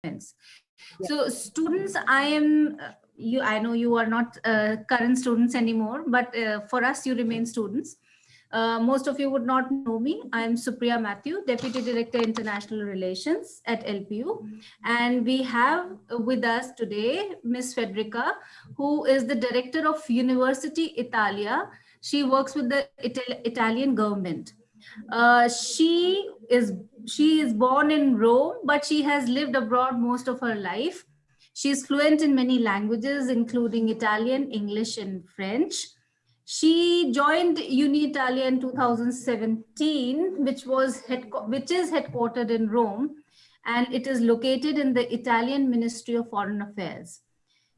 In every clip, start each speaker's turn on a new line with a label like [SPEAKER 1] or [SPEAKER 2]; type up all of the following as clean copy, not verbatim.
[SPEAKER 1] comments. So students, I know you are not current students anymore, but for us, you remain students. Most of you would not know me. I'm Supriya Matthew, Deputy Director International Relations at LPU. And we have with us today Miss Federica, who is the Director of University Italia. She works with the Italian government. She is born in Rome, but she has lived abroad most of her life. She is fluent in many languages, including Italian, English, and French. She joined Uni Italia in 2017, which is headquartered in Rome, and it is located in the Italian Ministry of Foreign Affairs.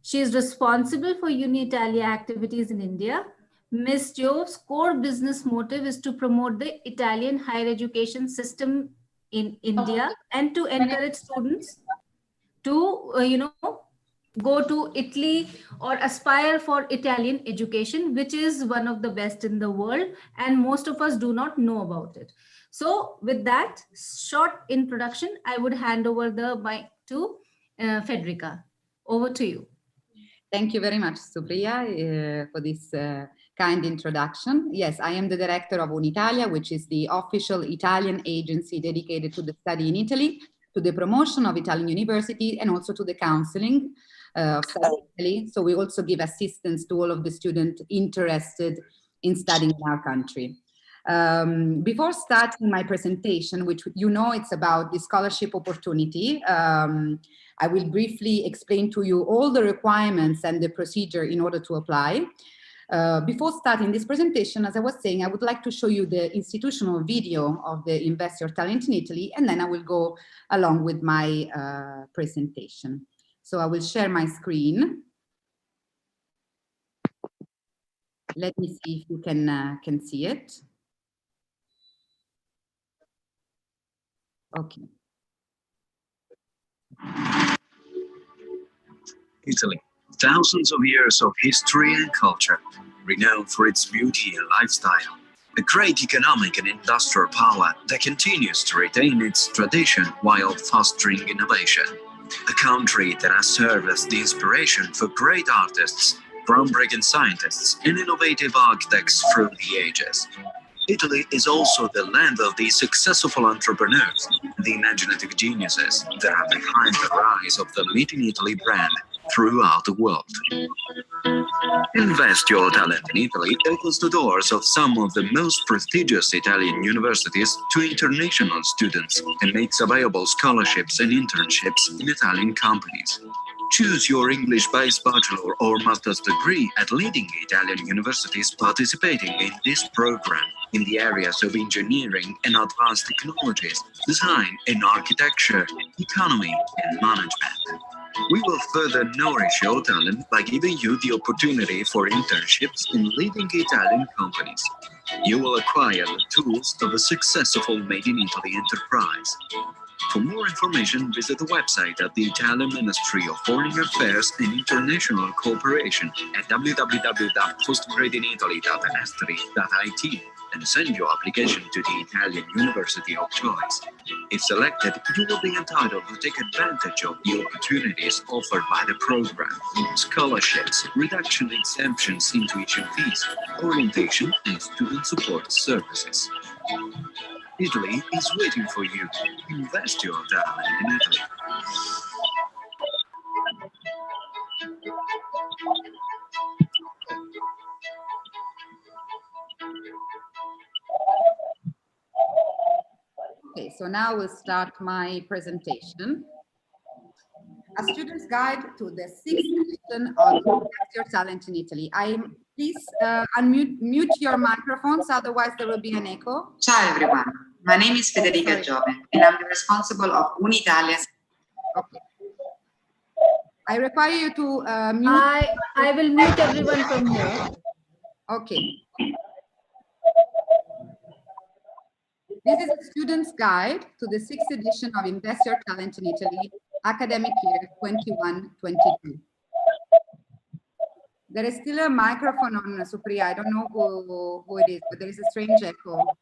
[SPEAKER 1] She is responsible for Uni Italia activities in India. Ms. Jove's core business motive is to promote the Italian higher education system in India and to encourage students to, go to Italy or aspire for Italian education, which is one of the best in the world, and most of us do not know about it. So with that short introduction, I would hand over the mic to Federica. Over to you.
[SPEAKER 2] Thank you very much, Supriya, for this kind introduction. Yes, I am the director of Uni Italia, which is the official Italian agency dedicated to the study in Italy, to the promotion of Italian university, and also to the counseling of study in Italy. So we also give assistance to all of the students interested in studying in our country. Before starting my presentation, which it's about the scholarship opportunity, I will briefly explain to you all the requirements and the procedure in order to apply. Before starting this presentation, as I was saying, I would like to show you the institutional video of the Invest Your Talent in Italy, and then I will go along with my presentation. So I will share my screen. Let me see if you can see it. Okay.
[SPEAKER 3] Italy, thousands of years of history and culture, renowned for its beauty and lifestyle. A great economic and industrial power that continues to retain its tradition while fostering innovation. A country that has served as the inspiration for great artists, groundbreaking scientists, and innovative architects through the ages. Italy is also the land of the successful entrepreneurs, the imaginative geniuses that are behind the rise of the Made in Italy brand throughout the world. Invest Your Talent in Italy opens the doors of some of the most prestigious Italian universities to international students and makes available scholarships and internships in Italian companies. Choose your English-based bachelor or master's degree at leading Italian universities participating in this program in the areas of engineering and advanced technologies, design and architecture, economy and management. We will further nourish your talent by giving you the opportunity for internships in leading Italian companies. You will acquire the tools of a successful Made in Italy enterprise. For more information, visit the website at the Italian Ministry of Foreign Affairs and International Cooperation at www.postgradinitaly.esteri.it and send your application to the Italian university of choice. If selected, you will be entitled to take advantage of the opportunities offered by the program: scholarships, reduction exemptions in tuition fees, orientation, and student support services. Italy is waiting for you. Invest your talent in Italy.
[SPEAKER 2] Okay, so now we'll start my presentation. A student's guide to the 6th edition of Invest Your Talent in Italy. Please mute your microphones, otherwise there will be an echo.
[SPEAKER 4] Ciao everyone, my name is Federica Giove and I'm the responsible of Uni Italia's.
[SPEAKER 2] Okay. I require you to mute.
[SPEAKER 1] I will mute everyone from here.
[SPEAKER 2] Okay. This is a student's guide to the 6th edition of Invest Your Talent in Italy, academic year 21-22. There is still a microphone on, Supriya. I don't know who it is, but there is a strange echo.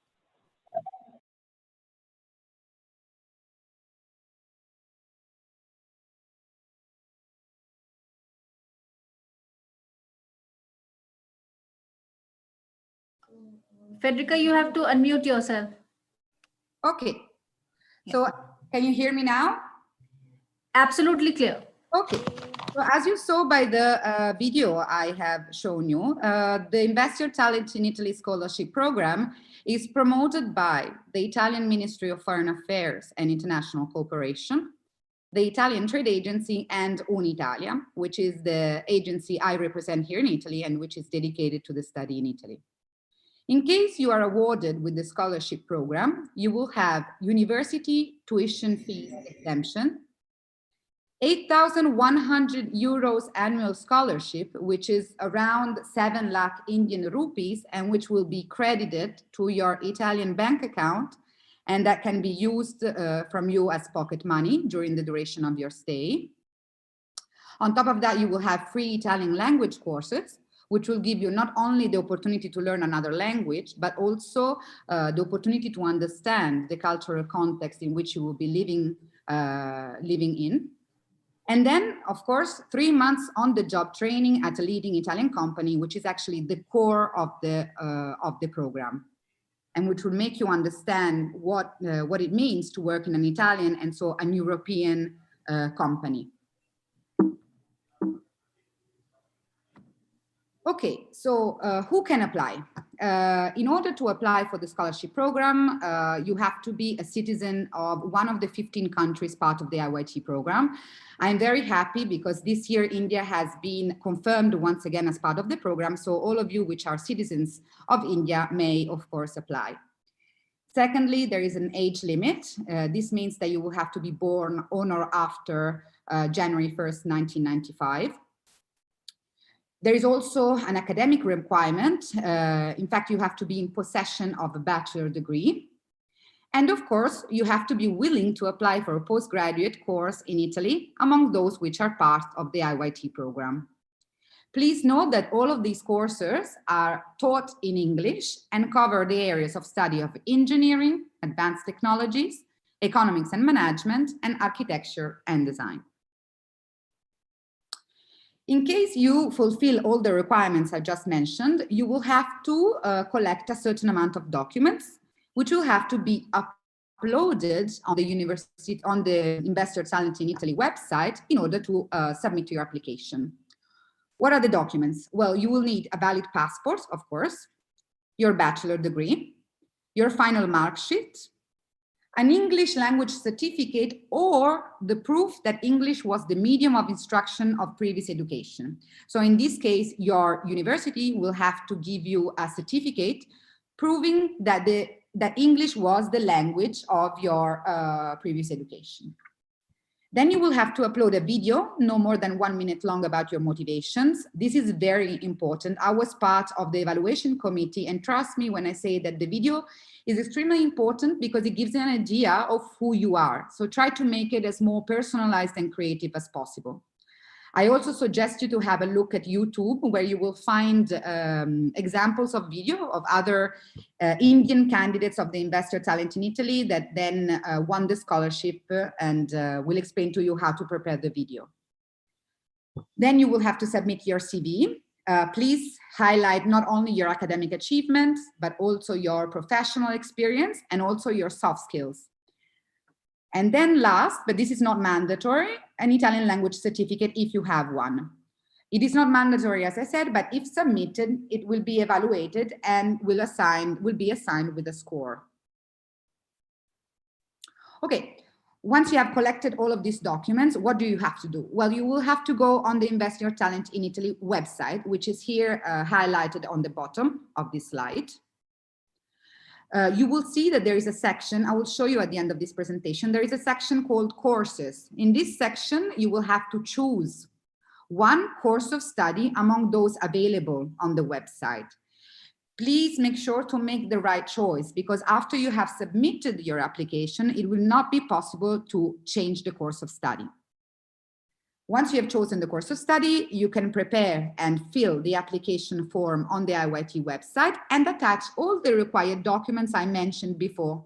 [SPEAKER 1] Federica, you have to unmute yourself.
[SPEAKER 2] Okay. So can you hear me now?
[SPEAKER 1] Absolutely clear.
[SPEAKER 2] Okay. So as you saw by the video I have shown you, the Investor Talent in Italy Scholarship Program is promoted by the Italian Ministry of Foreign Affairs and International Cooperation, the Italian Trade Agency, and Uni Italia, which is the agency I represent here in Italy and which is dedicated to the study in Italy. In case you are awarded with the scholarship program, you will have university tuition fees exemption, 8,100 euros annual scholarship, which is around 7 lakh Indian rupees, and which will be credited to your Italian bank account, and that can be used from you as pocket money during the duration of your stay. On top of that, you will have free Italian language courses, which will give you not only the opportunity to learn another language, but also the opportunity to understand the cultural context in which you will be living in. And then, of course, 3 months on-the-job training at a leading Italian company, which is actually the core of the program, and which will make you understand what it means to work in an Italian and so an European company. Okay, so who can apply? In order to apply for the scholarship program, you have to be a citizen of one of the 15 countries part of the IYT program. I'm very happy because this year India has been confirmed once again as part of the program. So all of you which are citizens of India may, of course, apply. Secondly, there is an age limit. This means that you will have to be born on or after January 1st, 1995. There is also an academic requirement. In fact, you have to be in possession of a bachelor degree. And of course, you have to be willing to apply for a postgraduate course in Italy, among those which are part of the IYT program. Please note that all of these courses are taught in English and cover the areas of study of engineering, advanced technologies, economics and management, and architecture and design. In case you fulfill all the requirements I just mentioned, you will have to collect a certain amount of documents, which will have to be uploaded on the university, on the Investor Talent in Italy website in order to submit your application. What are the documents? Well, you will need a valid passport, of course, your bachelor degree, your final mark sheet, an English language certificate, or the proof that English was the medium of instruction of previous education. So in this case, your university will have to give you a certificate proving that English was the language of your previous education. Then you will have to upload a video, no more than 1 minute long, about your motivations. This is very important. I was part of the evaluation committee, and trust me when I say that the video is extremely important because it gives you an idea of who you are. So try to make it as more personalized and creative as possible. I also suggest you to have a look at YouTube, where you will find examples of video of other Indian candidates of the Investor Talent in Italy that then won the scholarship, and will explain to you how to prepare the video. Then you will have to submit your CV. Please highlight not only your academic achievements, but also your professional experience and also your soft skills. And then last, but this is not mandatory, an Italian language certificate if you have one. It is not mandatory, as I said, but if submitted, it will be evaluated and will be assigned with a score. Okay, once you have collected all of these documents, what do you have to do? Well, you will have to go on the Invest Your Talent in Italy website, which is here highlighted on the bottom of this slide. You will see that there is a section, I will show you at the end of this presentation, there is a section called courses. In this section, you will have to choose one course of study among those available on the website. Please make sure to make the right choice, because after you have submitted your application, it will not be possible to change the course of study. Once you have chosen the course of study, you can prepare and fill the application form on the IYT website and attach all the required documents I mentioned before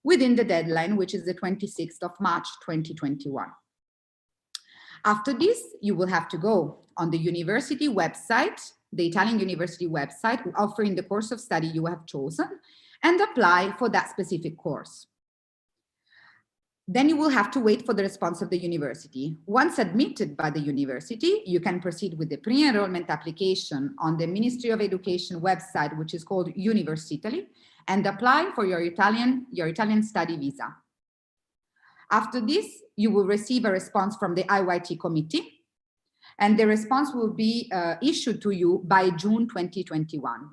[SPEAKER 2] within the deadline, which is the 26th of March, 2021. After this, you will have to go on the university website the Italian university website offering the course of study you have chosen and apply for that specific course. Then you will have to wait for the response of the university. Once admitted by the university, you can proceed with the pre-enrollment application on the Ministry of Education website, which is called Uni Italia, and apply for your Italian study visa. After this, you will receive a response from the IYT committee, and the response will be issued to you by June 2021.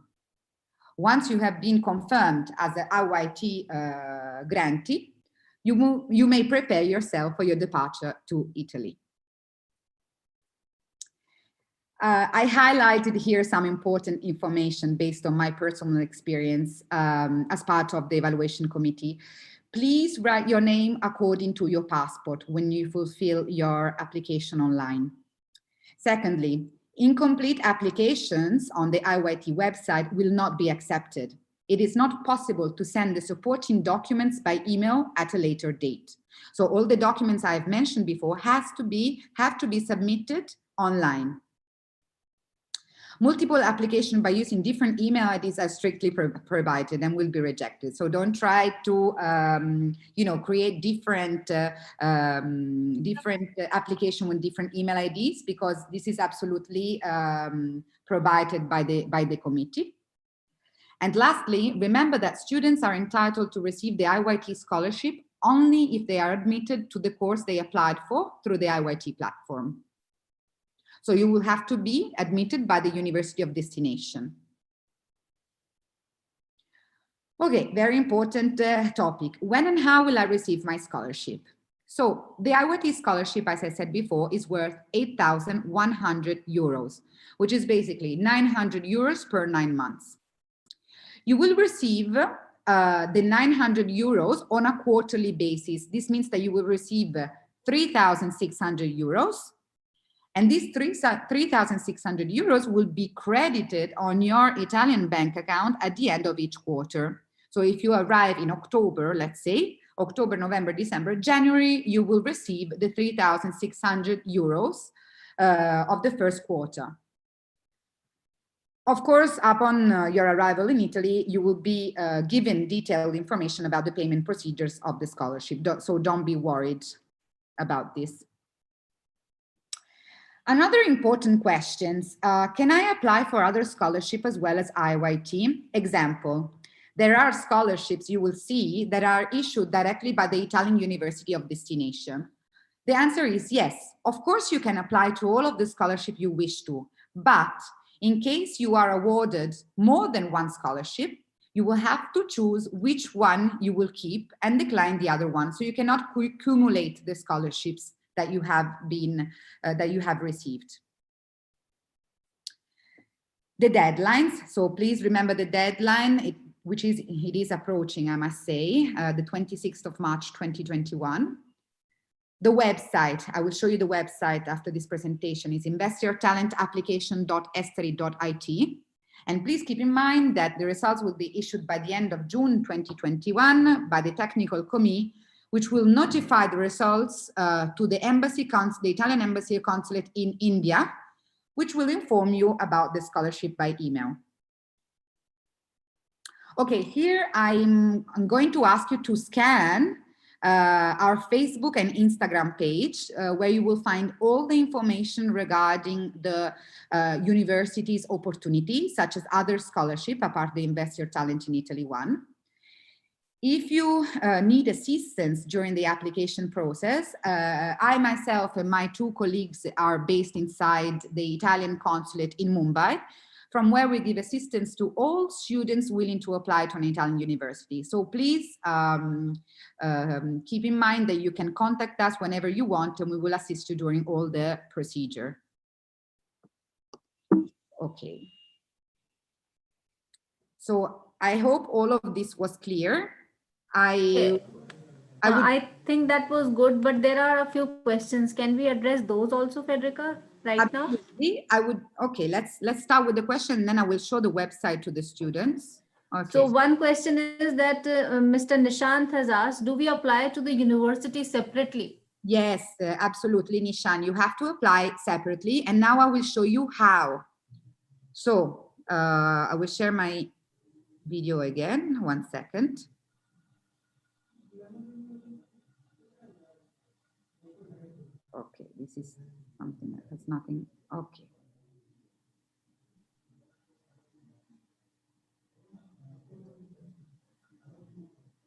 [SPEAKER 2] Once you have been confirmed as an IYT grantee, you may prepare yourself for your departure to Italy. I highlighted here some important information based on my personal experience as part of the evaluation committee. Please write your name according to your passport when you fulfill your application online. Secondly, incomplete applications on the IYT website will not be accepted. It is not possible to send the supporting documents by email at a later date. So all the documents I've mentioned before have to be submitted online. Multiple applications by using different email IDs are strictly prohibited and will be rejected. So don't try to, create different application with different email IDs, because this is absolutely prohibited by the committee. And lastly, remember that students are entitled to receive the IYT scholarship only if they are admitted to the course they applied for through the IYT platform. So you will have to be admitted by the university of destination. Okay, very important topic. When and how will I receive my scholarship? So the IYT scholarship, as I said before, is worth 8,100 euros, which is basically 900 euros per 9 months. You will receive the 900 euros on a quarterly basis. This means that you will receive 3,600 euros, and these 3,600 euros will be credited on your Italian bank account at the end of each quarter. So if you arrive in October, let's say, October, November, December, January, you will receive the 3,600 euros of the first quarter. Of course, upon your arrival in Italy, you will be given detailed information about the payment procedures of the scholarship. So don't be worried about this. Another important question, can I apply for other scholarship as well as IYT? Example, there are scholarships you will see that are issued directly by the Italian University of Destination. The answer is yes. Of course, you can apply to all of the scholarship you wish to, but in case you are awarded more than one scholarship, you will have to choose which one you will keep and decline the other one. So you cannot accumulate the scholarships that you have received. The deadlines. So please remember the deadline, it is approaching, I must say, the 26th of March, 2021. The website, I will show you the website after this presentation, is investortalentapplication.esteri.it. And please keep in mind that the results will be issued by the end of June 2021 by the technical committee, which will notify the results to the Italian Embassy Consulate in India, which will inform you about the scholarship by email. Okay, here I'm going to ask you to scan our Facebook and Instagram page, where you will find all the information regarding the university's opportunities, such as other scholarship, apart the Invest Your Talent in Italy one. If you need assistance during the application process, I myself and my 2 colleagues are based inside the Italian consulate in Mumbai, from where we give assistance to all students willing to apply to an Italian university. So please keep in mind that you can contact us whenever you want, and we will assist you during all the procedure. Okay. So I hope all of this was clear. I
[SPEAKER 1] think that was good, but there are a few questions. Can we address those also, Federica, right
[SPEAKER 2] absolutely. Now? Okay, let's start with the question, and then I will show the website to the students. Okay.
[SPEAKER 1] So one question is that Mr. Nishant has asked, do we apply to the university separately?
[SPEAKER 2] Yes, absolutely, Nishan. You have to apply separately, and now I will show you how. So I will share my video again, 1 second. Okay, this is something that has nothing, okay.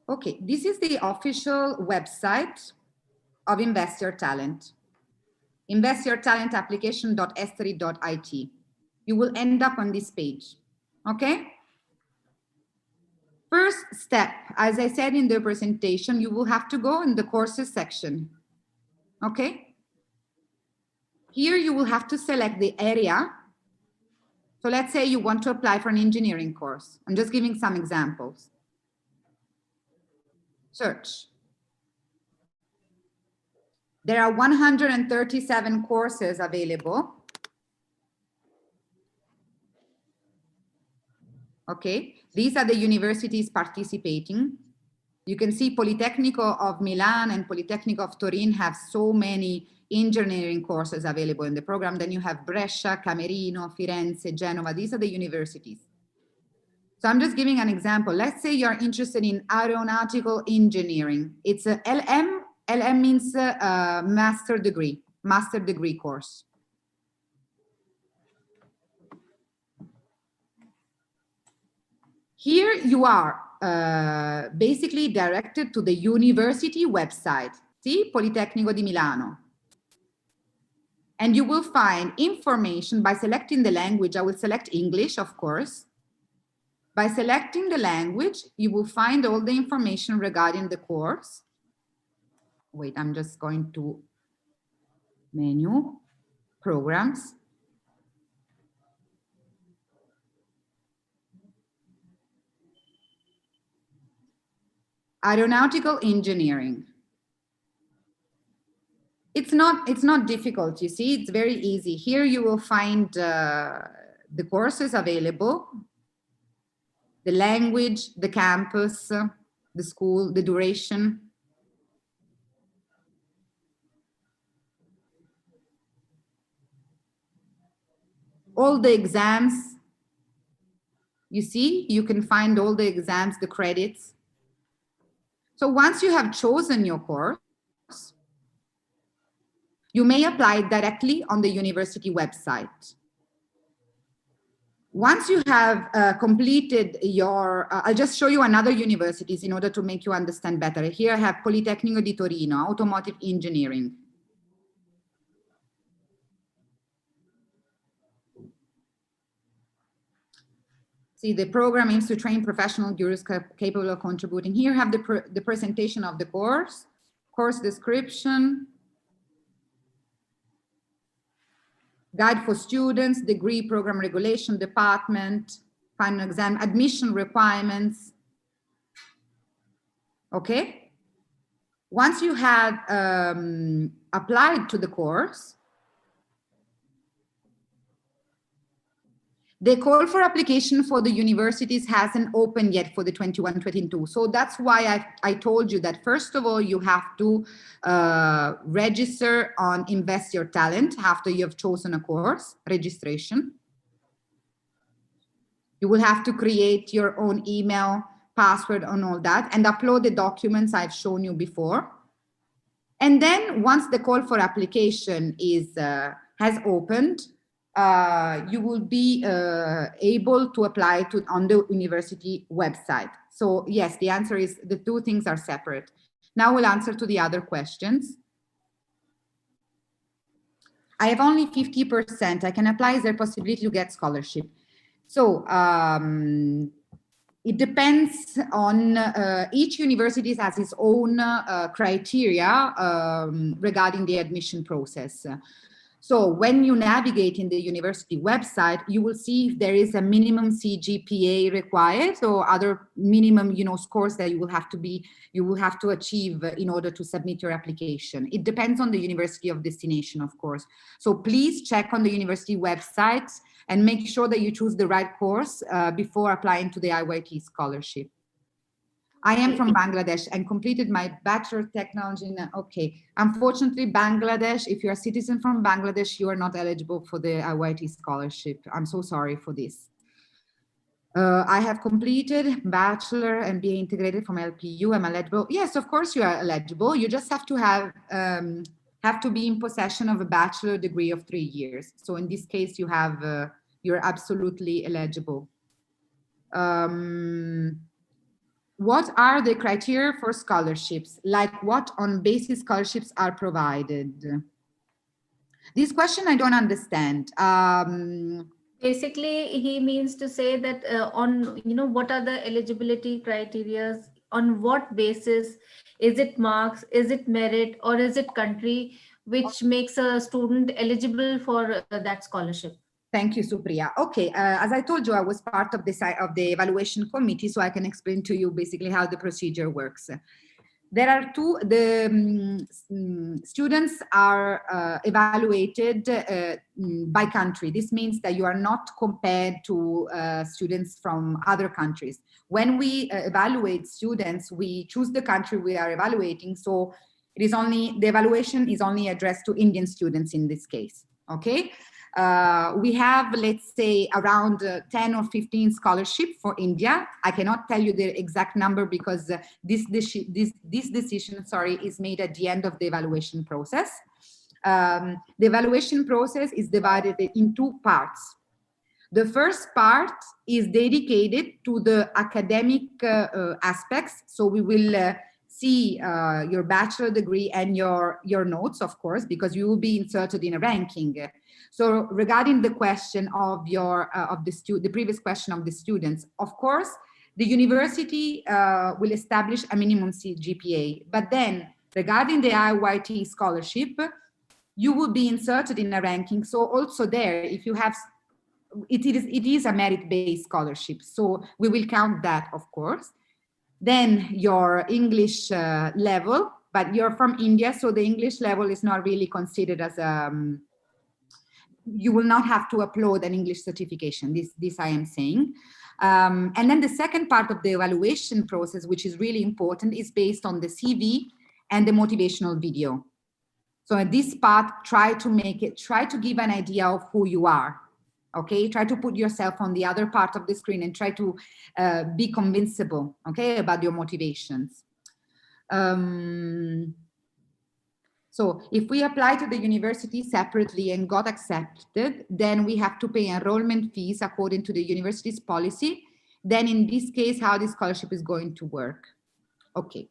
[SPEAKER 2] Okay, this is the official website of Invest Your Talent. investyourtalentapplication.esteri.it. You will end up on this page, okay? First step, as I said in the presentation, you will have to go in the courses section, okay? Here you will have to select the area. So let's say you want to apply for an engineering course. I'm just giving some examples. Search. There are 137 courses available. Okay, these are the universities participating. You can see Politecnico of Milan and Politecnico of Turin have so many engineering courses available in the program. Then you have Brescia, Camerino, Firenze, Genova. These are the universities. So I'm just giving an example. Let's say you're interested in aeronautical engineering. It's a LM. LM means master degree course. Here you are basically directed to the university website. See, Politecnico di Milano. And you will find information by selecting the language. I will select English, of course. By selecting the language, you will find all the information regarding the course. Wait, I'm just going to menu, programs. Aeronautical engineering. It's not difficult, you see, it's very easy. Here you will find the courses available, the language, the campus, the school, the duration. All the exams, you see, you can find all the exams, the credits. So once you have chosen your course, you may apply directly on the university website. Once you have completed your, I'll just show you another universities in order to make you understand better. Here I have Politecnico di Torino, Automotive Engineering. See, the program aims to train professional gurus capable of contributing. Here I have the presentation of the course description, guide for students, degree, program regulation, department, final exam, admission requirements. Okay. Once you have applied to the course, the call for application for the universities hasn't opened yet for the 21-22. So that's why I told you that, first of all, you have to register on Invest Your Talent after you have chosen a course, registration. You will have to create your own email, password, and all that, and upload the documents I've shown you before. And then once the call for application has opened, you will be able to apply on the university website. So yes, the answer is the two things are separate. Now we'll answer to the other questions. I have only 50%. I can apply. Is there a possibility to get scholarship? So it depends on each university has its own criteria regarding the admission process. So when you navigate in the university website, you will see if there is a minimum CGPA required or other minimum, scores that you will have to achieve in order to submit your application. It depends on the university of destination, of course. So please check on the university website and make sure that you choose the right course before applying to the IYT scholarship. I am from Bangladesh and completed my Bachelor of Technology in, okay. Unfortunately, Bangladesh, if you're a citizen from Bangladesh, you are not eligible for the IYT scholarship. I'm so sorry for this. I have completed Bachelor and BA integrated from LPU. I'm eligible. Yes, of course you are eligible. You just have to have to be in possession of a bachelor degree of 3 years. So in this case, you have, you're absolutely eligible. What are the criteria for scholarships? Like what on basis scholarships are provided? This question I don't understand.
[SPEAKER 1] Basically, he means to say that on, you know, what are the eligibility criteria, on what basis, is it marks, is it merit, or is it country, which makes a student eligible for that scholarship?
[SPEAKER 2] Thank you, Supriya. Okay, as I told you, I was part of the evaluation committee, so I can explain to you basically how the procedure works. There are students are evaluated by country. This means that you are not compared to students from other countries. When we evaluate students, we choose the country we are evaluating. So it is only, the evaluation is only addressed to Indian students in this case, okay? We have, let's say, around 10 or 15 scholarships for India. I cannot tell you the exact number because this decision, sorry, is made at the end of the evaluation process. The evaluation process is divided in 2 parts. The first part is dedicated to the academic aspects. So we will see your bachelor degree and your notes, of course, because you will be inserted in a ranking. So regarding the question of the previous question of the students, of course, the university will establish a minimum GPA, but then regarding the IYT scholarship, you will be inserted in a ranking. So also there, if you have, it is a merit-based scholarship. So we will count that, of course. Then your English level, but you're from India, so the English level is not really considered as you will not have to upload an English certification, this I am saying. And then the second part of the evaluation process, which is really important, is based on the CV and the motivational video. So at this part, try to give an idea of who you are. Okay, try to put yourself on the other part of the screen and try to be convincible, okay, about your motivations. So if we apply to the university separately and got accepted, then we have to pay enrollment fees according to the university's policy. Then in this case, how the scholarship is going to work. Okay,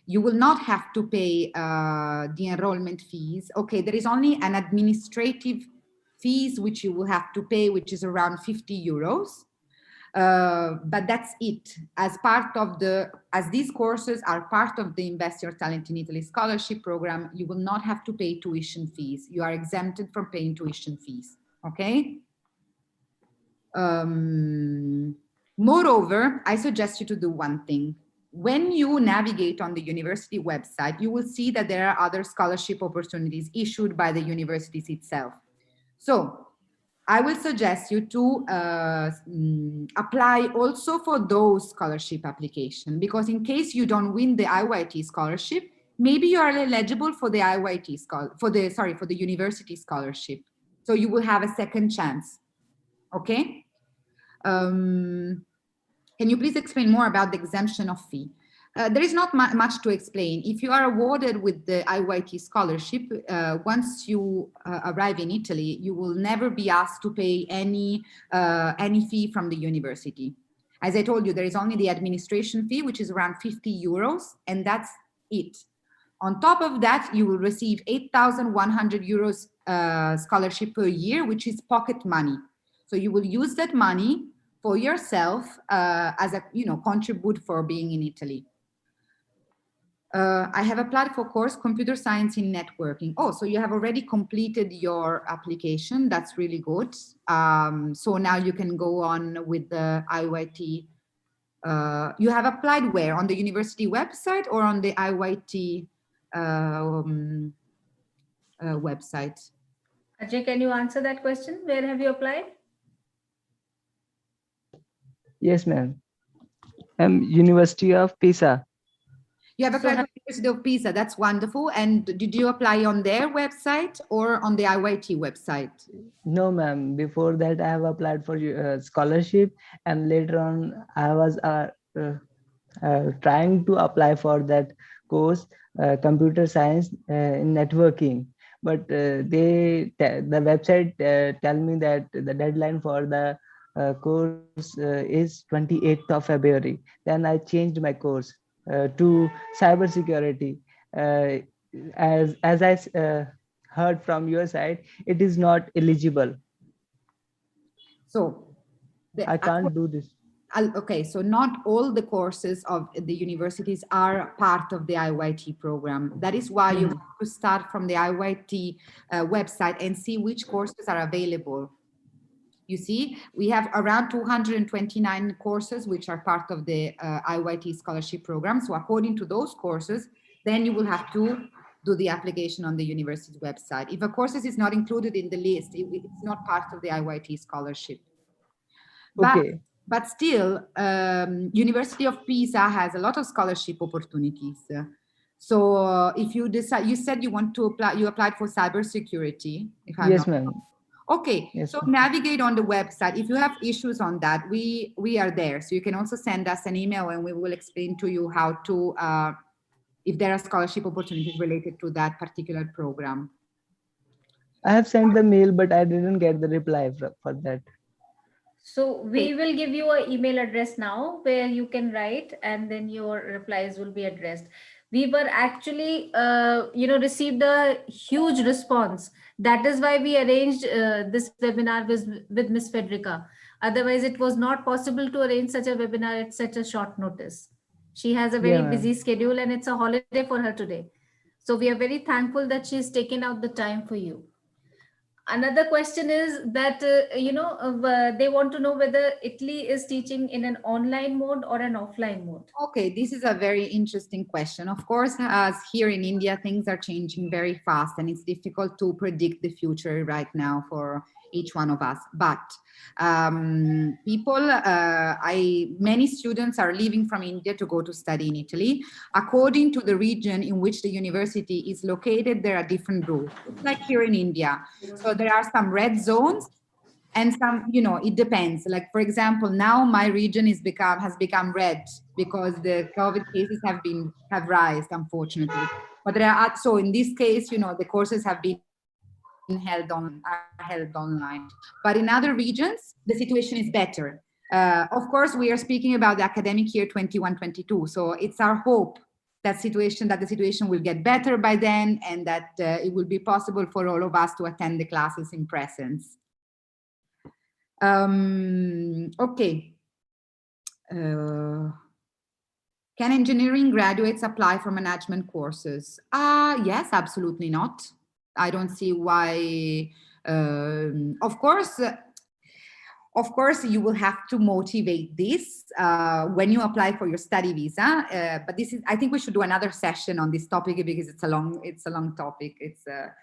[SPEAKER 2] you will not have to pay the enrollment fees. Okay, there is only an administrative fees which you will have to pay, which is around 50 euros. But that's it. As these courses are part of the Invest Your Talent in Italy scholarship program, you will not have to pay tuition fees. You are exempted from paying tuition fees, okay? Moreover, I suggest you to do one thing. When you navigate on the university website, you will see that there are other scholarship opportunities issued by the universities itself. So I will suggest you to apply also for those scholarship applications, because in case you don't win the IYT scholarship, maybe you are eligible for the for the university scholarship. So you will have a second chance. Okay. Can you please explain more about the exemption of fee? There is not much to explain. If you are awarded with the IYT scholarship, once you arrive in Italy, you will never be asked to pay any fee from the university. As I told you, there is only the administration fee, which is around 50 euros, and that's it. On top of that, you will receive 8,100 euros scholarship per year, which is pocket money. So you will use that money for yourself as a, contribute for being in Italy. I have applied for course Computer Science in Networking. Oh, so you have already completed your application. That's really good. So now you can go on with the IYT. You have applied where? On the university website or on the IYT website?
[SPEAKER 1] Ajay, can you answer that question? Where have you applied?
[SPEAKER 5] Yes, ma'am. University of Pisa.
[SPEAKER 2] You have applied for University of Pisa. That's wonderful. And did you apply on their website or on the IYT website?
[SPEAKER 5] No, ma'am. Before that, I have applied for scholarship, and later on, I was trying to apply for that course, computer science in networking. But the website tell me that the deadline for the course is 28th of February. Then I changed my course to cybersecurity. Uh, as I heard from your side, it is not eligible.
[SPEAKER 2] So
[SPEAKER 5] I can't do this.
[SPEAKER 2] Okay, so not all the courses of the universities are part of the IYT program. That is why you have to start from the IYT website and see which courses are available. You see, we have around 229 courses which are part of the IYT scholarship program. So according to those courses, then you will have to do the application on the university's website. If a course is not included in the list, it's not part of the IYT scholarship.
[SPEAKER 5] Okay.
[SPEAKER 2] But still, University of Pisa has a lot of scholarship opportunities. So if you decide, you said you want to apply, you applied for cybersecurity. If I'm
[SPEAKER 5] Yes,
[SPEAKER 2] not
[SPEAKER 5] ma'am.
[SPEAKER 2] Okay,
[SPEAKER 5] Yes,
[SPEAKER 2] so navigate on the website. If you have issues on that, we are there. So you can also send us an email and we will explain to you how to, if there are scholarship opportunities related to that particular program.
[SPEAKER 5] I have sent the mail, but I didn't get the reply for that.
[SPEAKER 1] So we will give you an email address now where you can write and then your replies will be addressed. We were actually, received a huge response. That is why we arranged this webinar with Miss Federica. Otherwise, it was not possible to arrange such a webinar at such a short notice. She has a very busy schedule and it's a holiday for her today. So we are very thankful that she's taken out the time for you. Another question is that, they want to know whether Italy is teaching in an online mode or an offline mode.
[SPEAKER 2] Okay, this is a very interesting question. Of course, as here in India, things are changing very fast and it's difficult to predict the future right now for each one of us. But many students are leaving from India to go to study in Italy. According to the region in which the university is located, there are different rules. It's like here in India. So there are some red zones and some, it depends. Like, for example, now my region has become red because the COVID cases have risen, unfortunately. But so in this case, the courses have been held online. But in other regions, the situation is better. Of course, we are speaking about the academic year 21-22. So it's our hope that the situation will get better by then and that it will be possible for all of us to attend the classes in presence. Okay. Can engineering graduates apply for management courses? Yes, absolutely not. I don't see why. Of course, you will have to motivate this when you apply for your study visa. But I think we should do another session on this topic because it's a long topic. It's a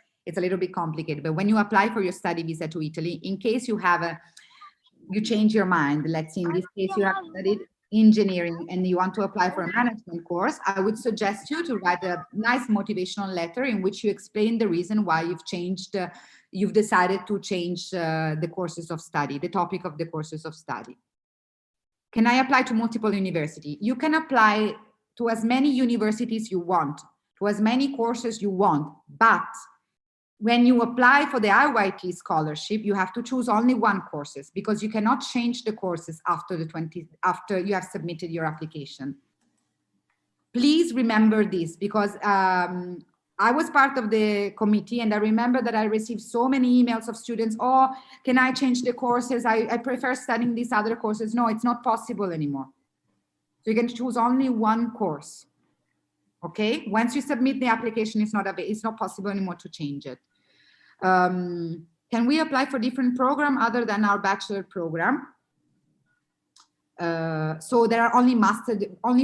[SPEAKER 2] little bit complicated. But when you apply for your study visa to Italy, in case you change your mind, let's say in this case you have studied engineering and you want to apply for a management course, I would suggest you to write a nice motivational letter in which you explain the reason why you've decided to change the courses of study, the topic of the courses of study. Can I apply to multiple universities? You can apply to as many universities you want, to as many courses you want, but when you apply for the IYT scholarship, you have to choose only one courses because you cannot change the courses after you have submitted your application. Please remember this because I was part of the committee and I remember that I received so many emails of students, oh, can I change the courses? I prefer studying these other courses. No, it's not possible anymore. So you can choose only one course. Okay, once you submit the application, it's not possible anymore to change it. Can we apply for different program other than our bachelor program? So there are only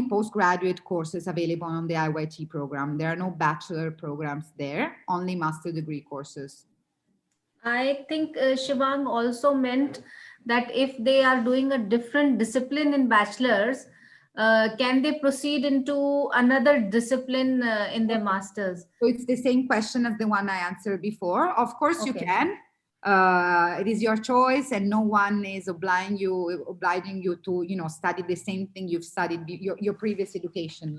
[SPEAKER 2] postgraduate courses available on the IYT program. There are no bachelor programs there, only master degree courses.
[SPEAKER 1] I think Shivang also meant that if they are doing a different discipline in bachelor's, can they proceed into another discipline in their masters?
[SPEAKER 2] So it's the same question as the one I answered before. Of course, you
[SPEAKER 1] Okay.
[SPEAKER 2] can. It is your choice, and no one is obliging you to, study the same thing you've studied your previous education,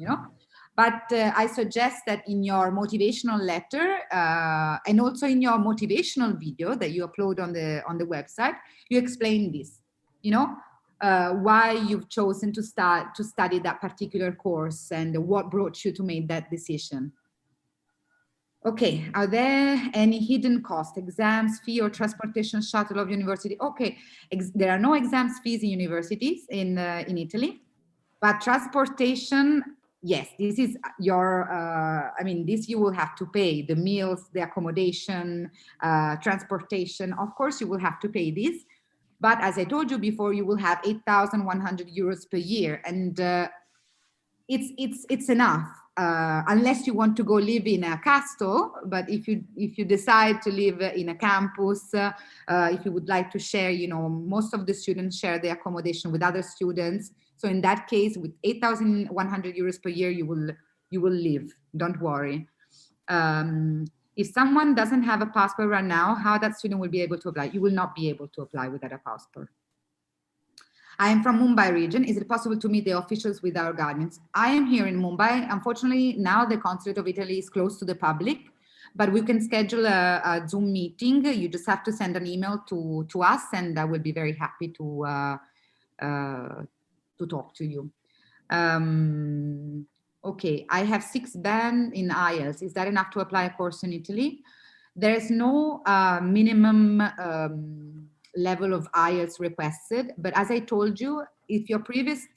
[SPEAKER 2] But I suggest that in your motivational letter and also in your motivational video that you upload on the website, you explain this, why you've chosen to study that particular course and what brought you to make that decision. Okay, are there any hidden costs, exams, fee, or transportation shuttle of university? Okay, there are no exams, fees in universities in Italy, but transportation, yes, this is your, this you will have to pay, the meals, the accommodation, transportation. Of course, you will have to pay this. But as I told you before, you will have 8,100 euros per year, and it's enough. Unless you want to go live in a castle, but if you decide to live in a campus, if you would like to share, most of the students share the accommodation with other students. So in that case, with 8,100 euros per year, you will live. Don't worry. If someone doesn't have a passport right now, how that student will be able to apply? You will not be able to apply without a passport. I am from Mumbai region. Is it possible to meet the officials with our guidance? I am here in Mumbai. Unfortunately, now the Consulate of Italy is closed to the public, but we can schedule a Zoom meeting. You just have to send an email to us, and I will be very happy to talk to you. Okay, I have 6 band in IELTS. Is that enough to apply a course in Italy? There is no minimum level of IELTS requested, but as I told you, if your previous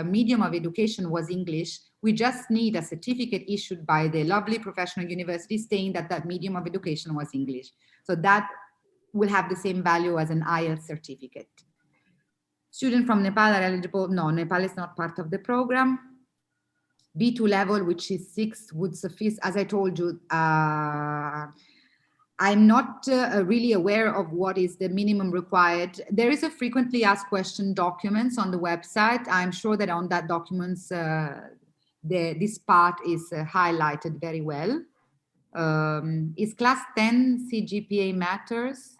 [SPEAKER 2] medium of education was English, we just need a certificate issued by the lovely professional university saying that that medium of education was English. So that will have the same value as an IELTS certificate. Students from Nepal are eligible. No, Nepal is not part of the program. B2 level, which is 6, would suffice. As I told you, I'm not really aware of what is the minimum required. There is a frequently asked question documents on the website. I'm sure that on that documents, this part is highlighted very well. Is class 10 CGPA matters?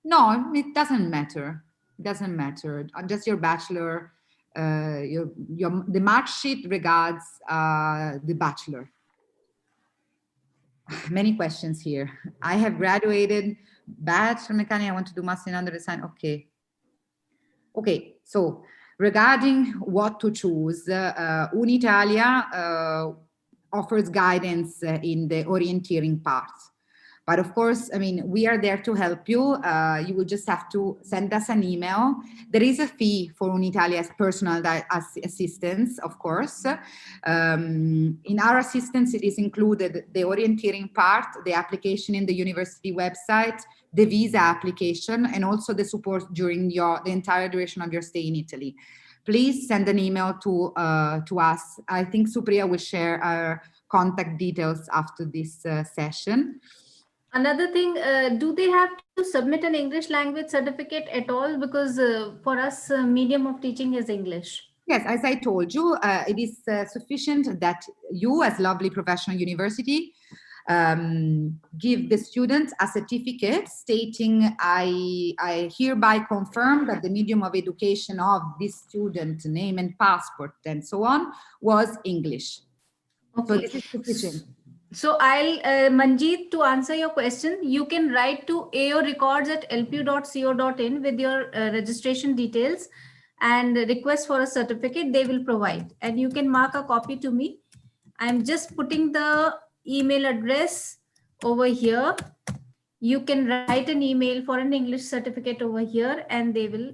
[SPEAKER 2] No, it doesn't matter. It doesn't matter. Just your bachelor, the mark sheet regards the bachelor. Many questions here. I have graduated bachelor mechanic. I want to do master in under design. Okay. Okay. So regarding what to choose, Uni Italia offers guidance in the orienteering part. But of course, we are there to help you. You will just have to send us an email. There is a fee for Uni Italia's personal assistance, of course. In our assistance, it is included the orienteering part, the application in the university website, the visa application, and also the support during the entire duration of your stay in Italy. Please send an email to us. I think Supriya will share our contact details after this session.
[SPEAKER 1] Another thing, do they have to submit an English language certificate at all? Because for us, medium of teaching is English.
[SPEAKER 2] Yes, as I told you, it is sufficient that you, as lovely professional university, give the students a certificate stating, I hereby confirm that the medium of education of this student, name and passport and so on, was English. Okay. So this is sufficient.
[SPEAKER 1] So I'll, Manjeet, to answer your question, you can write to aorecords@lpu.co.in with your registration details and request for a certificate. They will provide, and you can mark a copy to me. I'm just putting the email address over here. You can write an email for an English certificate over here, and they will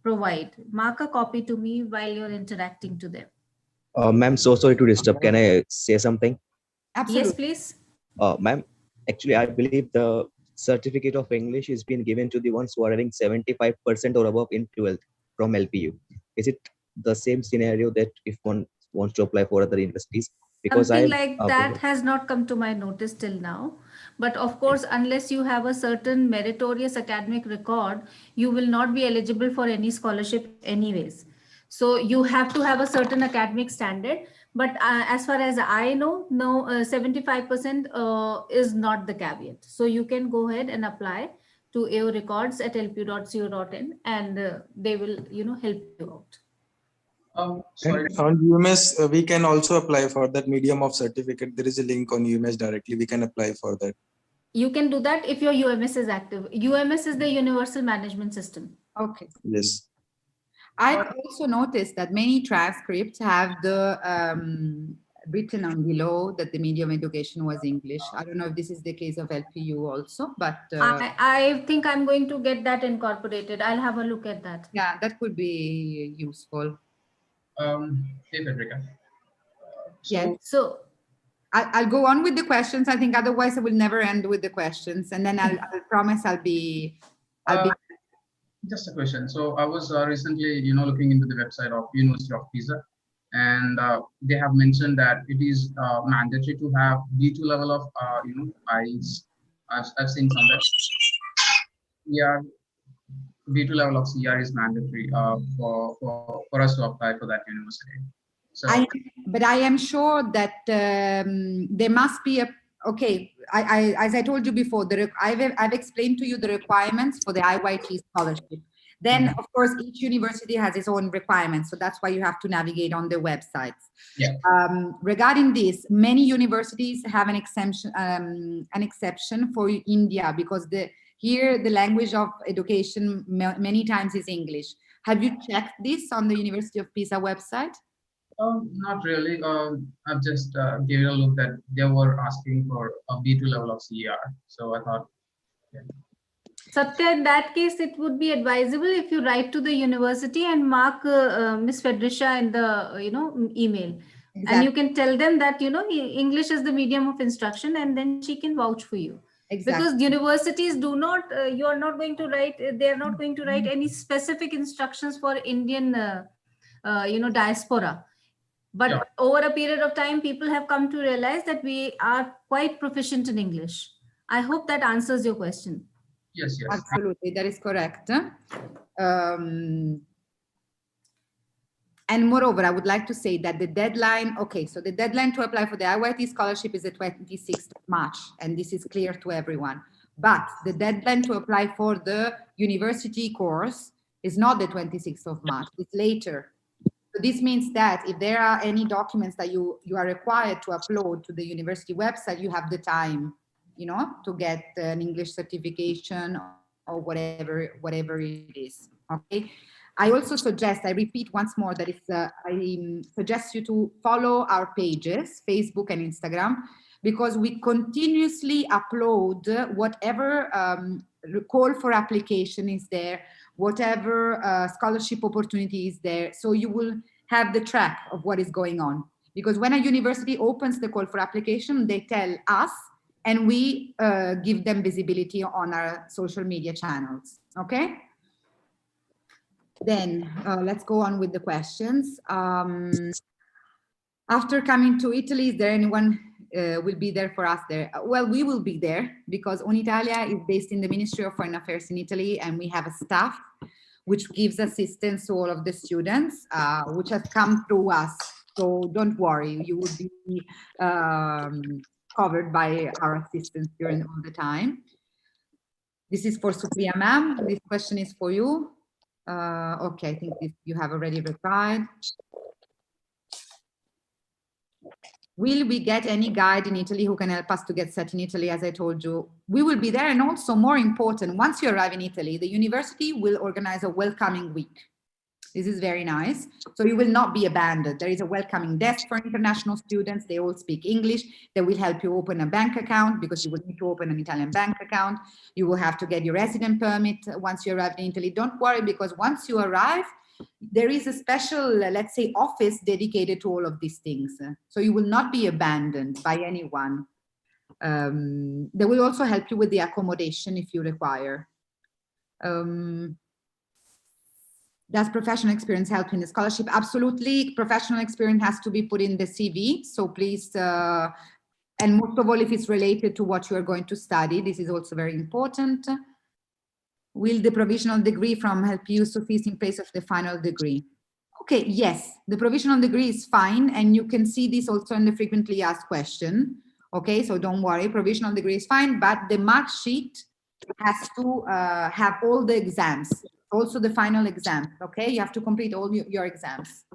[SPEAKER 1] provide. Mark a copy to me while you're interacting to them.
[SPEAKER 6] Ma'am, so sorry to disturb. Can I say something?
[SPEAKER 2] Absolutely.
[SPEAKER 1] Yes, please.
[SPEAKER 6] Ma'am, actually, I believe the certificate of English is being given to the ones who are having 75% or above in 12th from LPU. Is it the same scenario that if one wants to apply for other universities? Because
[SPEAKER 1] something like that has not come to my notice till now. But of course, unless you have a certain meritorious academic record, you will not be eligible for any scholarship anyways. So you have to have a certain academic standard. But as far as I know, no, 75% is not the caveat. So you can go ahead and apply to AO Records at lpu.co.in, and they will, help you out.
[SPEAKER 7] Sorry. And on UMS, we can also apply for that medium of certificate. There is a link on UMS directly. We can apply for that.
[SPEAKER 1] You can do that if your UMS is active. UMS is the Universal Management System.
[SPEAKER 2] Okay.
[SPEAKER 7] Yes.
[SPEAKER 2] I've also noticed that many transcripts have the written on below that the medium education was English. I don't know if this is the case of LPU also, but
[SPEAKER 1] I think I'm going to get that incorporated. I'll have a look at that.
[SPEAKER 2] Yeah, that could be useful.
[SPEAKER 8] Hey, Federica.
[SPEAKER 2] Yes.
[SPEAKER 1] So
[SPEAKER 2] I'll go on with the questions. I think otherwise I will never end with the questions, and then I'll promise I'll be.
[SPEAKER 8] Just a question. So I was recently, looking into the website of University of Pisa, and they have mentioned that it is mandatory to have B2 level of, IELTS. I've seen somewhere. Yeah, B2 level of CR is mandatory for us to apply for that university. So,
[SPEAKER 2] but I am sure that there must be a, okay, as I told you before, I've explained to you the requirements for the IYT scholarship. Then, of course, each university has its own requirements. So that's why you have to navigate on their websites.
[SPEAKER 8] Yeah.
[SPEAKER 2] Regarding this, many universities have an exception for India, because here the language of education many times is English. Have you checked this on the University of Pisa website?
[SPEAKER 8] Not really. I've just gave it a look that they were asking for a B2 level of CER. So I thought, yeah.
[SPEAKER 1] Satya, in that case, it would be advisable if you write to the university and mark Miss Federica in the email. Exactly. And you can tell them that English is the medium of instruction, and then she can vouch for you. Exactly. Because universities do not, you are not going to write. They are not going to write any specific instructions for Indian, diaspora. But yeah, over a period of time, people have come to realize that we are quite proficient in English. I hope that answers your question.
[SPEAKER 8] Yes, yes.
[SPEAKER 2] Absolutely, that is correct. And moreover, I would like to say that the deadline, okay, so the deadline to apply for the IYT scholarship is the 26th of March, and this is clear to everyone. But the deadline to apply for the university course is not the 26th of March, it's later. So this means that if there are any documents that you are required to upload to the university website, you have the time, to get an English certification or whatever it is. Okay. I also suggest, I repeat once more, that I suggest you to follow our pages, Facebook and Instagram, because we continuously upload whatever call for application is there, whatever scholarship opportunity is there. So you will have the track of what is going on. Because when a university opens the call for application, they tell us, and we give them visibility on our social media channels, okay? Then let's go on with the questions. After coming to Italy, is there anyone will be there for us there? Well, we will be there, because Uni Italia is based in the Ministry of Foreign Affairs in Italy, and we have a staff which gives assistance to all of the students, which have come through us. So don't worry, you will be covered by our assistants during all the time. This is for Supriya ma'am. This question is for you. Okay, I think you have already replied. Will we get any guide in Italy who can help us to get set in Italy? As I told you, we will be there. And also, more important, once you arrive in Italy, the university will organize a welcoming week. This is very nice. So you will not be abandoned. There is a welcoming desk for international students. They all speak English. They will help you open a bank account, because you will need to open an Italian bank account. You will have to get your resident permit once you arrive in Italy. Don't worry, because once you arrive, there is a special, let's say, office dedicated to all of these things. So you will not be abandoned by anyone. They will also help you with the accommodation if you require. Does professional experience help in the scholarship? Absolutely. Professional experience has to be put in the CV. So please, and most of all, if it's related to what you are going to study, this is also very important. Will the provisional degree from LPU suffice in place of the final degree? Okay, yes, the provisional degree is fine. And you can see this also in the frequently asked question. Okay, so don't worry, provisional degree is fine, but the mark sheet has to have all the exams, also the final exam. Okay, you have to complete all your exams.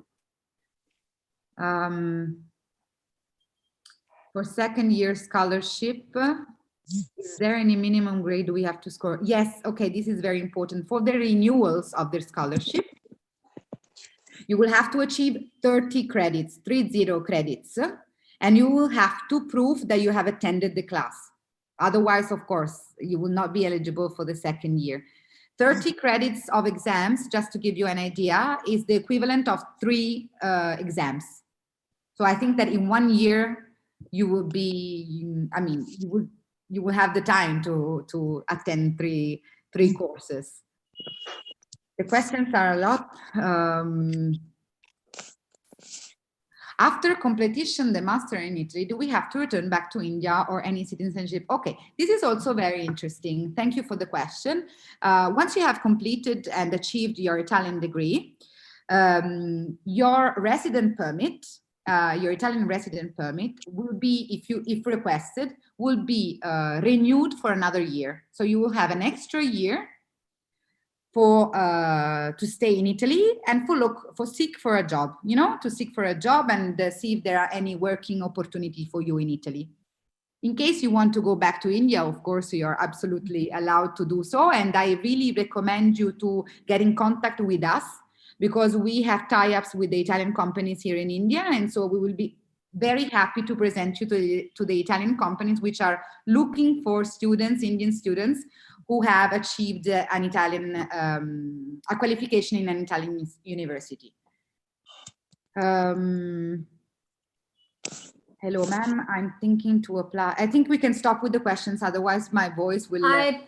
[SPEAKER 2] For second year scholarship, is there any minimum grade we have to score? Yes, okay, this is very important. For the renewals of the scholarship, you will have to achieve 30 credits, 30 credits, and you will have to prove that you have attended the class. Otherwise, of course, you will not be eligible for the second year. 30 credits of exams, just to give you an idea, is the equivalent of 3 exams. So I think that in 1 year, you will be, I mean, you will have the time to attend three courses. The questions are a lot. After completion the master in Italy, do we have to return back to India or any citizenship? Okay, this is also very interesting. Thank you for the question. Once you have completed and achieved your Italian degree, your resident permit, your Italian resident permit will be, if requested, will be renewed for another year. So you will have an extra year for to stay in Italy and seek for a job, you know, to seek for a job and see if there are any working opportunity for you in Italy. In case you want to go back to India, of course, you are absolutely allowed to do so. And I really recommend you to get in contact with us, because we have tie-ups with the Italian companies here in India. And so we will be very happy to present you to the Italian companies which are looking for students, Indian students, who have achieved an Italian, a qualification in an Italian university. Hello, ma'am, I'm thinking to apply. I think we can stop with the questions, otherwise my voice will...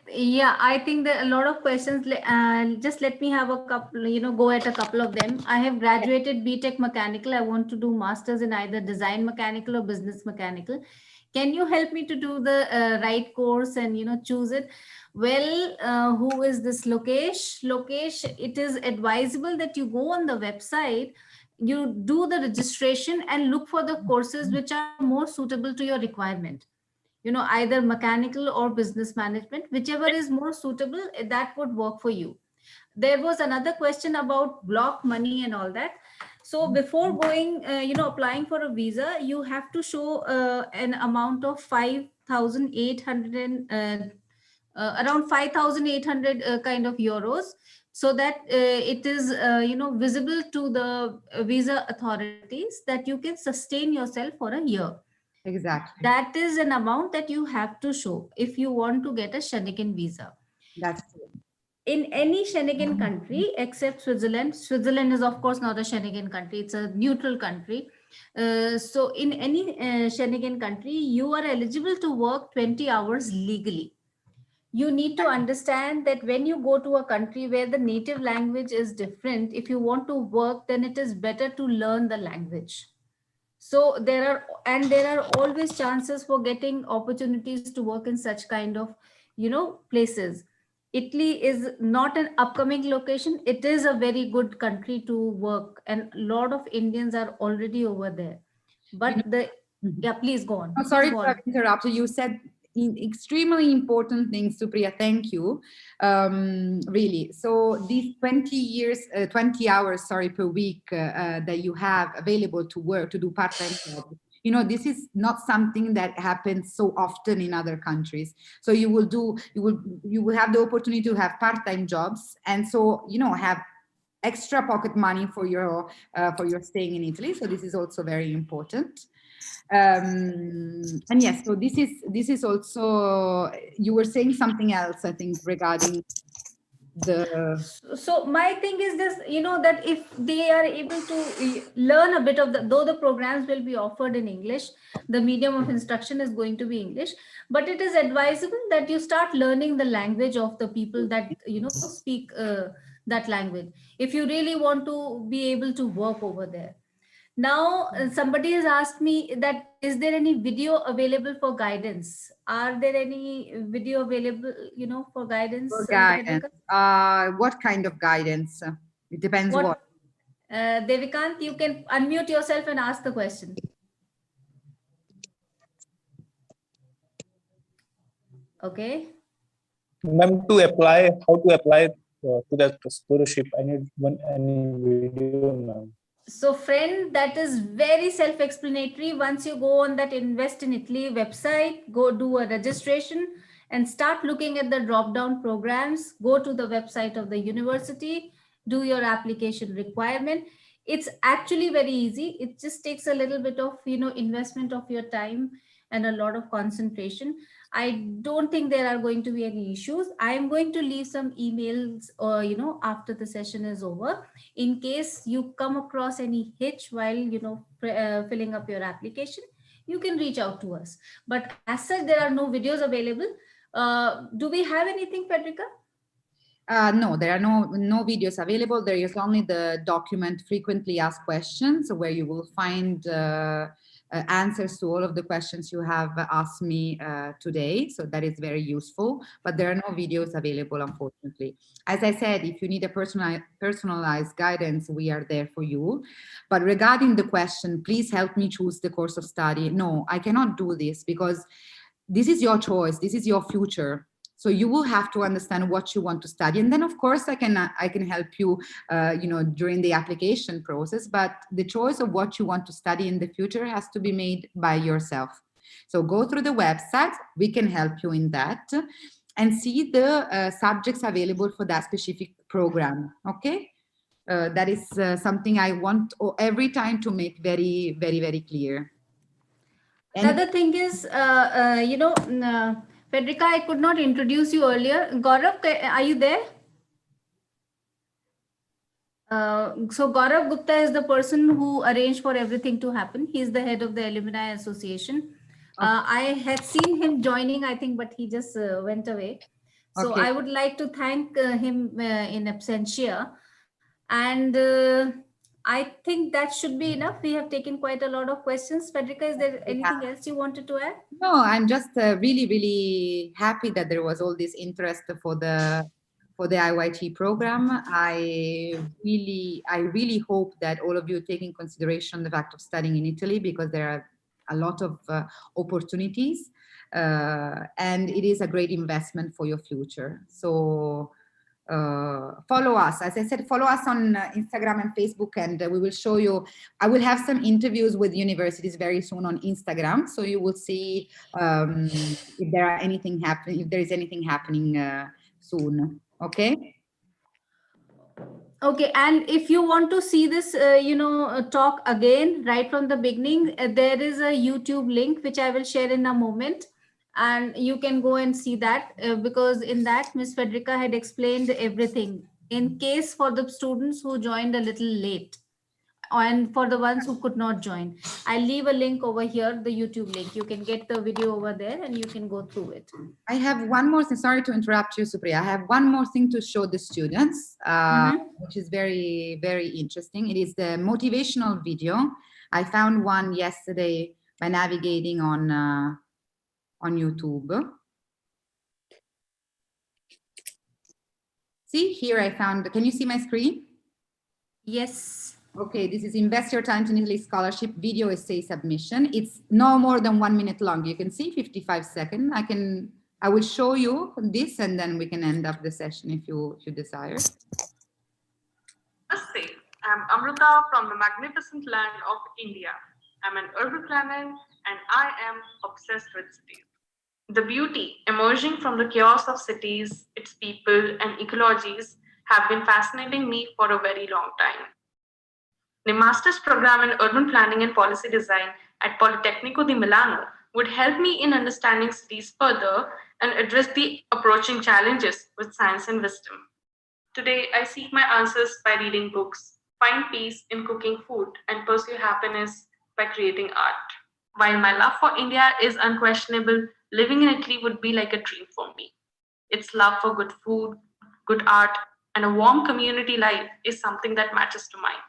[SPEAKER 1] Yeah, I think that a lot of questions, just let me have a couple, you know, go at a couple of them. I have graduated BTech Mechanical. I want to do masters in either design mechanical or business mechanical. Can you help me to do the right course and, you know, choose it? Well, who is this Lokesh? Lokesh, it is advisable that you go on the website, you do the registration and look for the courses which are more suitable to your requirement. You know, either mechanical or business management, whichever is more suitable, that would work for you. There was another question about block money and all that. So before going, you know, applying for a visa, you have to show an amount of 5,800 around 5,800 kind of euros, so that it is, you know, visible to the visa authorities that you can sustain yourself for a year.
[SPEAKER 2] Exactly.
[SPEAKER 1] That is an amount that you have to show if you want to get a Schengen visa.
[SPEAKER 2] That's true.
[SPEAKER 1] In any Schengen country except Switzerland. Switzerland is of course not a Schengen country, it's a neutral country. So in any Schengen country, you are eligible to work 20 hours legally. You need to understand that when you go to a country where the native language is different, if you want to work, then it is better to learn the language. So there are always chances for getting opportunities to work in such kind of, you know, places. Italy is not an upcoming location. It is a very good country to work, and a lot of Indians are already over there. But yeah, please go on.
[SPEAKER 2] Oh, sorry
[SPEAKER 1] to
[SPEAKER 2] have interrupted. You said extremely important things, Supriya. Thank you. Really. So these 20 hours, per week that you have available to work, to do part-time job, you know, this is not something that happens so often in other countries. So you will have the opportunity to have part-time jobs, and so, you know, have extra pocket money for your staying in Italy. So this is also very important. And yes, so this is also, you were saying something else, I think, regarding the...
[SPEAKER 1] So my thing is this, you know, that if they are able to learn a bit of though the programs will be offered in English, the medium of instruction is going to be English, but it is advisable that you start learning the language of the people that, you know, speak that language, if you really want to be able to work over there. Now, somebody has asked me that, is there any video available for guidance? Are there any video available, you know, for guidance?
[SPEAKER 2] For guidance. What kind of guidance? It depends what.
[SPEAKER 1] Devikant, you can unmute yourself and ask the question. Okay.
[SPEAKER 9] Ma'am, to apply, how to apply to the scholarship? I need any video, ma'am.
[SPEAKER 1] So friend, that is very self-explanatory. Once you go on that Invest in Italy website, go do a registration and start looking at the drop-down programs. Go to the website of the university, do your application requirement. It's actually very easy. It just takes a little bit of, investment of your time and a lot of concentration. I don't think there are going to be any issues. I am going to leave some emails, after the session is over, in case you come across any hitch while filling up your application. You can reach out to us, but as such there are no videos available. Do we have anything, Federica?
[SPEAKER 2] No, there are no videos available. There is only the document frequently asked questions, where you will find answers to all of the questions you have asked me today. So that is very useful, but there are no videos available, unfortunately. As I said, if you need a personalized guidance, we are there for you. But regarding the question, please help me choose the course of study. No, I cannot do this, because this is your choice. This is your future. So you will have to understand what you want to study, and then of course I can help you, during the application process. But the choice of what you want to study in the future has to be made by yourself. So go through the website. We can help you in that, and see the subjects available for that specific program. Okay, that is something I want every time to make very, very, very clear.
[SPEAKER 1] Another thing is, Federica, I could not introduce you earlier. Gaurav, are you there? So Gaurav Gupta is the person who arranged for everything to happen. He's the head of the Alumni Association. I had seen him joining, I think, but he just went away. So
[SPEAKER 2] Okay.
[SPEAKER 1] I would like to thank him in absentia. And I think that should be enough. We have taken quite a lot of questions. Federica, is there anything else you wanted to add?
[SPEAKER 2] No, I'm just really, really happy that there was all this interest for the IYT program. I really hope that all of you take in consideration the fact of studying in Italy, because there are a lot of opportunities, and it is a great investment for your future. So follow us. As I said, follow us on Instagram and Facebook, and we will show you. I will have some interviews with universities very soon on Instagram, so you will see if there are anything happening, if there is anything happening soon. Okay.
[SPEAKER 1] Okay, and if you want to see this, talk again right from the beginning, there is a YouTube link which I will share in a moment, and you can go and see that, because in that Miss Federica had explained everything. In case for the students who joined a little late, and for the ones who could not join, I'll leave a link over here, the YouTube link. You can get the video over there and you can go through it.
[SPEAKER 2] I have one more thing. Sorry to interrupt you, Supriya. I have one more thing to show the students, which is very, very interesting. It is the motivational video. I found one yesterday by navigating on YouTube. See, here I found, can you see my screen?
[SPEAKER 1] Yes.
[SPEAKER 2] Okay, this is Invest Your Time in Italy Scholarship Video Essay Submission. It's no more than 1 minute long. You can see 55 seconds. I will show you this, and then we can end up the session if you desire.
[SPEAKER 10] Namaste. I'm Amrita from the magnificent land of India. I'm an urban planner and I am obsessed with cities. The beauty emerging from the chaos of cities, its people and ecologies have been fascinating me for a very long time. The master's program in urban planning and policy design at Politecnico di Milano would help me in understanding cities further and address the approaching challenges with science and wisdom. Today, I seek my answers by reading books, find peace in cooking food, and pursue happiness by creating art. While my love for India is unquestionable, living in Italy would be like a dream for me. Its love for good food, good art, and a warm community life is something that matters to mine.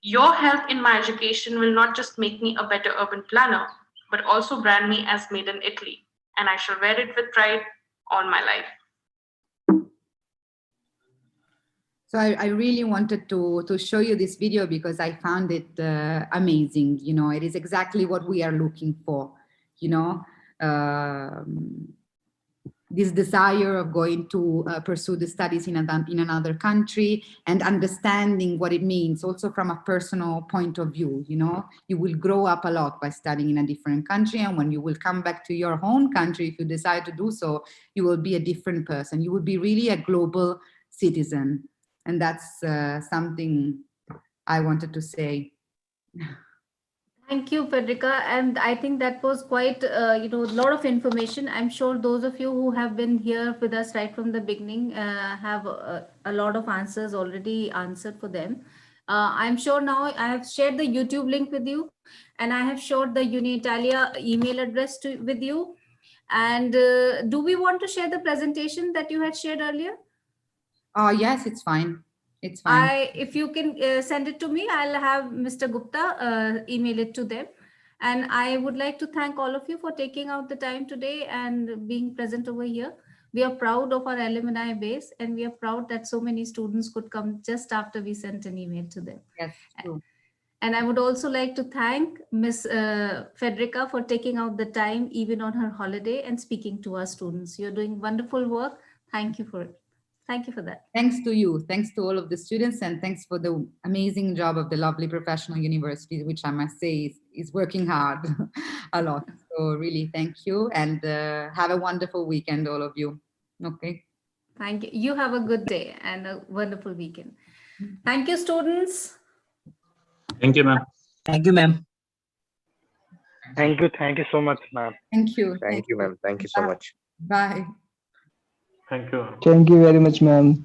[SPEAKER 10] Your help in my education will not just make me a better urban planner, but also brand me as made in Italy, and I shall wear it with pride all my life.
[SPEAKER 2] So I really wanted to show you this video because I found it amazing. You know, it is exactly what we are looking for, you know, this desire of going to pursue the studies in another country and understanding what it means also from a personal point of view. You know, you will grow up a lot by studying in a different country, and when you will come back to your own country, if you decide to do so, you will be a different person. You will be really a global citizen, and that's something I wanted to say.
[SPEAKER 1] Thank you, Federica. And I think that was quite, a lot of information. I'm sure those of you who have been here with us right from the beginning have a lot of answers already answered for them. I'm sure now I have shared the YouTube link with you, and I have shared the Uni Italia email address with you. And do we want to share the presentation that you had shared earlier?
[SPEAKER 2] Yes, it's fine. It's fine.
[SPEAKER 1] If you can send it to me, I'll have Mr. Gupta email it to them. And I would like to thank all of you for taking out the time today and being present over here. We are proud of our alumni base, and we are proud that so many students could come just after we sent an email to them.
[SPEAKER 2] Yes, true.
[SPEAKER 1] And I would also like to thank Ms. Federica for taking out the time even on her holiday and speaking to our students. You're doing wonderful work. Thank you for it. Thank you for that.
[SPEAKER 2] Thanks to you. Thanks to all of the students, and thanks for the amazing job of the lovely professional university, which I must say is working hard a lot. So really, thank you, and have a wonderful weekend, all of you. Okay.
[SPEAKER 1] Thank you. You have a good day and a wonderful weekend. Thank you, students.
[SPEAKER 9] Thank you, ma'am.
[SPEAKER 11] Thank you, ma'am.
[SPEAKER 12] Thank you. Thank you so much, ma'am.
[SPEAKER 2] Thank you.
[SPEAKER 6] Thank you, ma'am. Thank you so much.
[SPEAKER 2] Bye.
[SPEAKER 12] Thank you.
[SPEAKER 5] Thank you very much, ma'am.